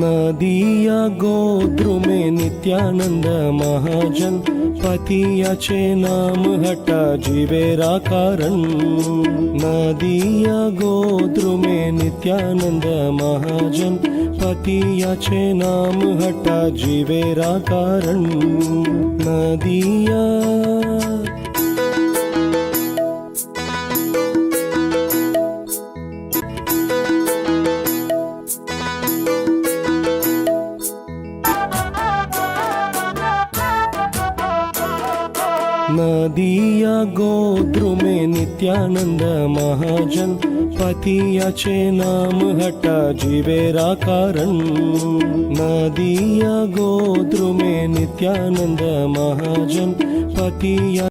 नदिया गोद्रुमे नित्यानंद महाजन पतियाचे नाम हटा जीवेरा कारण। नदिया गोद्रुमे नित्यानंद महाजन पतियाचे नाम हटा जीवेरा कारण। नदिया नदिया गोद्रुमे नित्यानंद महाजन पतियाचे नाम हटा जीवेरा कारण। नदिया गोद्रुमे नित्यानंद महाजन पतिया